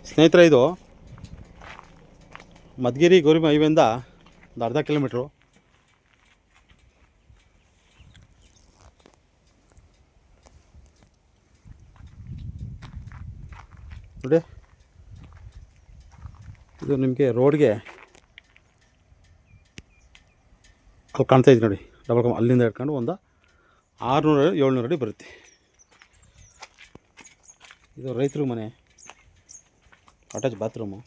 ಸ್ನೇಹಿತರೆ, ಇದು ಮಧುಗಿರಿ ಗೌರಿಬಿದನೂರು ಹೈವೇಯಿಂದ ಒಂದು ಅರ್ಧ ಕಿಲೋಮೀಟ್ರು. ನೋಡಿ, ಇದು ನಿಮಗೆ ರೋಡ್ಗೆ ಅಲ್ಲಿ ಕಾಣ್ತಾಯಿದೆ ನೋಡಿ, ಡಬಲ್ ಅಲ್ಲಿಂದ ಹಿಡ್ಕೊಂಡು ಒಂದು 600-700 ಅಡಿ ಬರುತ್ತೆ. ಇದು ರೈತರ ಮನೆ, ಅಟ್ಯಾಚ್ ಬಾತ್ರೂಮು.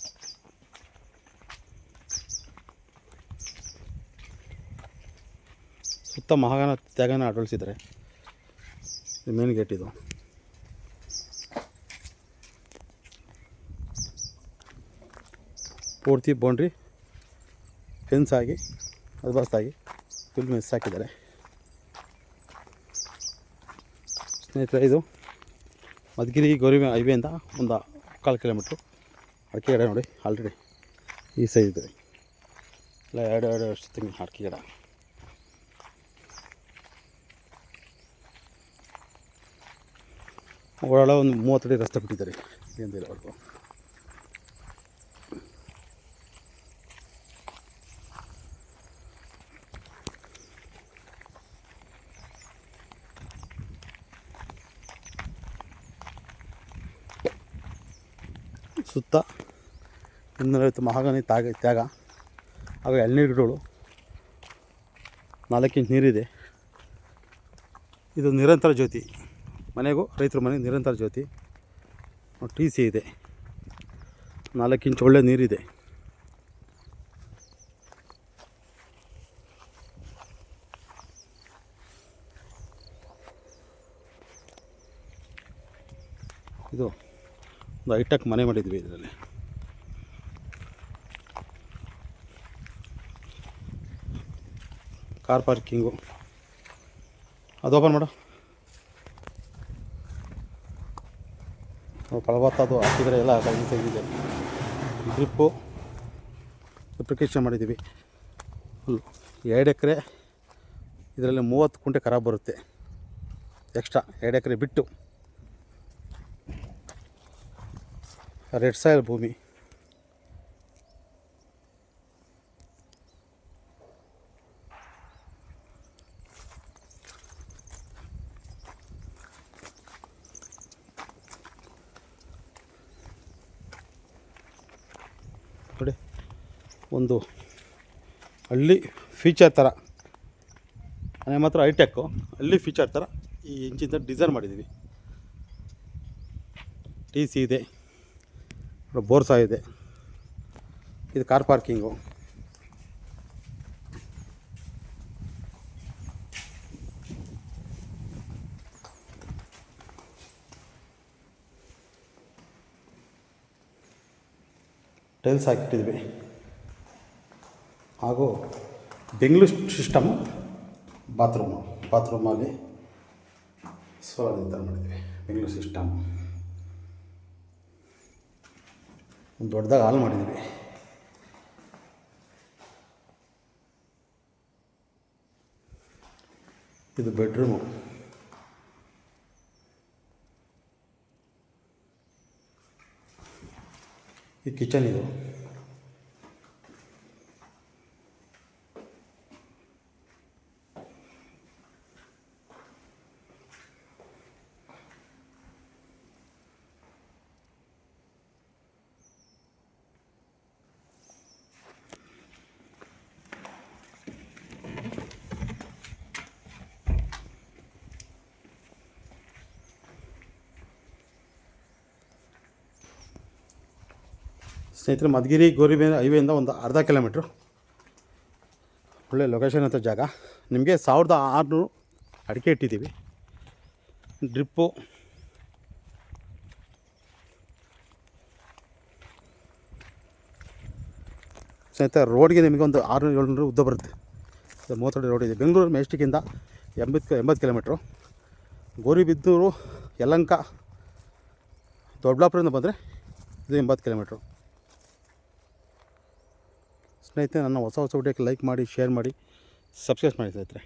ಸುತ್ತ ಮಹಾಗಣ ತ್ಯಾಗನ ಅಳವಡಿಸಿದ್ದಾರೆ. ಇದು ಮೇನ್ ಗೇಟ್. ಇದು ಪೂರ್ತಿ ಬೌಂಡ್ರಿ ಫೆನ್ಸ್ ಆಗಿ ಅದ್ಬಸ್ತಾಗಿ ಫುಲ್ ಮೆಸ್ ಹಾಕಿದ್ದಾರೆ. ಸ್ನೇಹಿತರೆ, ಇದು ಮಧುಗಿರಿ ಗೌರಿಬಿದನೂರು ಹೈವೇಯಿಂದ ಒಂದು 1/4 ಕಿಲೋಮೀಟ್ರು. ಅಡಿಕೆ ಗಿಡ ನೋಡಿ, ಆಲ್ರೆಡಿ ಈ ಸೈಜ್ ಇದೆ. ಇಲ್ಲ, 2 ವರ್ಷ ತಿಂಗಳು ಅಡಿಕೆ ಗಿಡ. ಒಳಗೆ ಒಂದು 30 ಅಡಿ ರಸ್ತೆ ಬಿಟ್ಟಿದ್ದಾರೆ ಎಂದಿರೋವರೆಗೂ. ಸುತ್ತ 250 ಮಹಾಗನಿ ತ್ಯಾಗ ಹಾಗೂ ಎಳ್ನೀರು ಗಿಡಗಳು, 4 ಇಂಚ್ ನೀರಿದೆ. ಇದು ನಿರಂತರ ಜ್ಯೋತಿ. ಮನೆಗೂ ರೈತರ ಮನೆಗೆ ನಿರಂತರ ಜ್ಯೋತಿ. TC ಇದೆ, 4 ಇಂಚ್ ಒಳ್ಳೆ ನೀರಿದೆ. ಇದು ಒಂದು ಹೈಟೆಕ್ ಮನೆ ಮಾಡಿದ್ವಿ. ಇದರಲ್ಲಿ ಕಾರ್ ಪಾರ್ಕಿಂಗು. ಅದು ಓಪನ್ ಮಾಡು. ಫಲವತ್ತದು ಹಾಕಿದರೆ ಎಲ್ಲ ತೆಗೆದಿದೆ. ಡ್ರಿಪ್ಪು ಅಪ್ಲಿಕೇಶನ್ ಮಾಡಿದ್ದೀವಿ. 2 ಎಕರೆ. ಇದರಲ್ಲಿ 30 ಕುಂಟೆ ಖರಾಬ್ ಬರುತ್ತೆ ಎಕ್ಸ್ಟ್ರಾ. 2 ಎಕರೆ ಬಿಟ್ಟು ರೆಡ್ ಸಾಯಿಲ್ ಭೂಮಿ. ನೋಡಿ, ಒಂದು ಹಳ್ಳಿ ಫೀಚರ್ ಥರ. ಮನೆ ಮಾತ್ರ ಹೈಟೆಕ್ಕು, ಹಳ್ಳಿ ಫೀಚರ್ ಥರ ಈ ಇಂಚಿಂದ ಡಿಸೈನ್ ಮಾಡಿದ್ದೀವಿ. TC ಇದೆ, ಬೋರ್ಸಾ ಇದೆ. ಇದು ಕಾರ್ ಪಾರ್ಕಿಂಗು. ಟೈಲ್ಸ್ ಹಾಕಿಟ್ಟಿದ್ವಿ. ಹಾಗೂ ಬೆಂಗಳೂರು ಸಿಸ್ಟಮು ಬಾತ್ರೂಮಲ್ಲಿ ಸೋಲಾರ್ ಥರ ಮಾಡಿದ್ವಿ. ಬೆಂಗಳೂರು ಸಿಸ್ಟಮ್ ಒಂದು ದೊಡ್ಡದಾಗಿ ಹಾಲ್ ಮಾಡಿದ್ವಿ. ಇದು ಬೆಡ್ರೂಮು. ಇದು ಕಿಚನ್. ಇದು ಸ್ನೇಹಿತರೆ, ಮಧುಗಿರಿ ಗೌರಿಬಿದನೂರು ಹೈವೇಯಿಂದ ಒಂದು ಅರ್ಧ ಕಿಲೋಮೀಟ್ರು. ಒಳ್ಳೆ ಲೊಕೇಶನ್ ಅಂತ ಜಾಗ. ನಿಮಗೆ 1600 ಅಡಿಕೆ ಇಟ್ಟಿದ್ದೀವಿ. ಡ್ರಿಪ್ಪು, ಸ್ನೇಹಿತರೆ, ರೋಡ್ಗೆ ನಿಮಗೆ ಒಂದು 600-700 ಉದ್ದ ಬರುತ್ತೆ. 30 ಅಡಿ ರೋಡ್ ಇದೆ. ಬೆಂಗಳೂರು ಮೆಜೆಸ್ಟಿಕ್ಕಿಂದ 80 ಕಿಲೋಮೀಟ್ರು. ಗೌರಿಬಿದನೂರು, ಯಲಹಂಕ, ದೊಡ್ಡಬಳ್ಳಾಪುರದಿಂದ ಬಂದರೆ ಇದು 80 ಕಿಲೋಮೀಟ್ರು. ಸ್ನೇಹಿತರೆ, ನನ್ನ ಹೊಸ ವಿಡಿಯೋಕ್ಕೆ ಲೈಕ್ ಮಾಡಿ, ಶೇರ್ ಮಾಡಿ, ಸಬ್ಸ್ಕ್ರೈಬ್ ಮಾಡಿ ಸ್ನೇಹಿತರೆ.